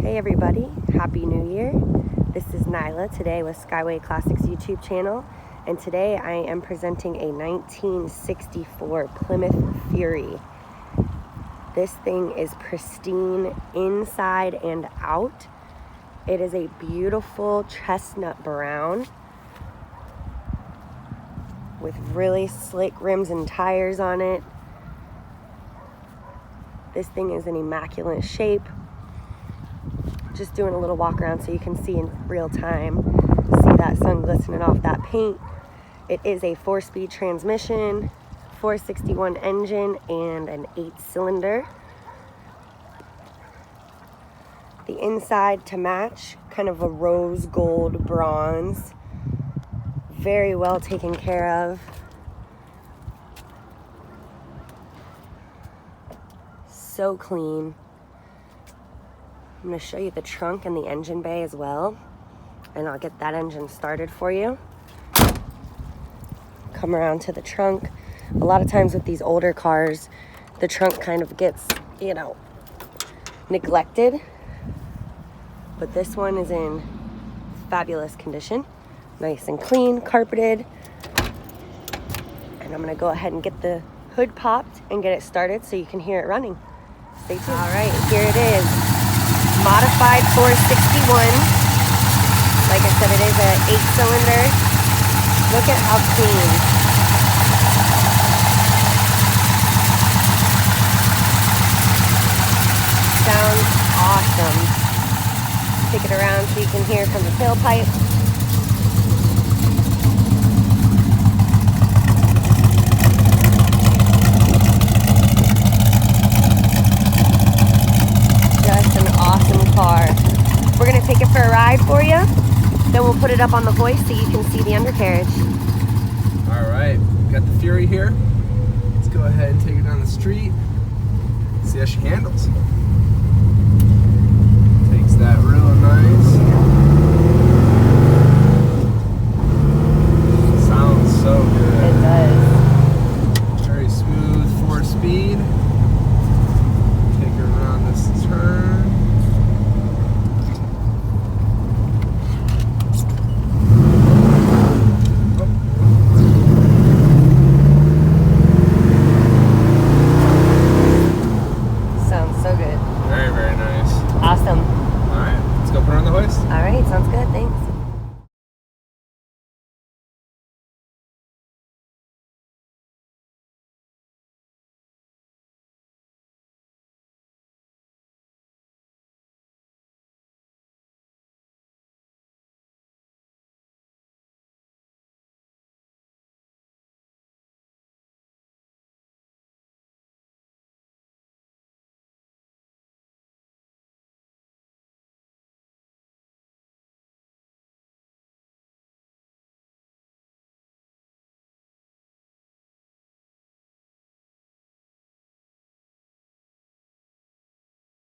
Hey everybody, Happy New Year. This is Nyla today with Skyway Classics YouTube channel, and today I am presenting a 1964 Plymouth Fury. This thing is pristine inside and out. It is a beautiful chestnut brown with really slick rims and tires on it. This thing is in immaculate shape. Just doing a little walk around so you can see in real time. See that sun glistening off that paint. It is a 4-speed transmission, 461 engine, and an 8-cylinder. The inside to match, kind of a rose gold bronze. Very well taken care of. So clean. I'm going to show you the trunk and the engine bay as well, and I'll get that engine started for you. Come around to the trunk. A lot of times with these older cars, the trunk kind of gets, neglected, but this one is in fabulous condition. Nice and clean, carpeted. And I'm going to go ahead and get the hood popped and get it started so you can hear it running. Stay tuned. All right, here it is. Modified 461. Like I said, it is an 8-cylinder. Look at how clean. Sounds awesome. Take it around so you can hear from the tailpipe. We're going to take it for a ride for you, then we'll put it up on the hoist so you can see the undercarriage. Alright, got the Fury here. Let's go ahead and take it down the street, see how she handles. Takes that real nice. Sounds so good. It does. Very smooth 4-speed. Take her around this turn. Awesome. All right, let's go put her on the hoist. All right, sounds good. Thanks.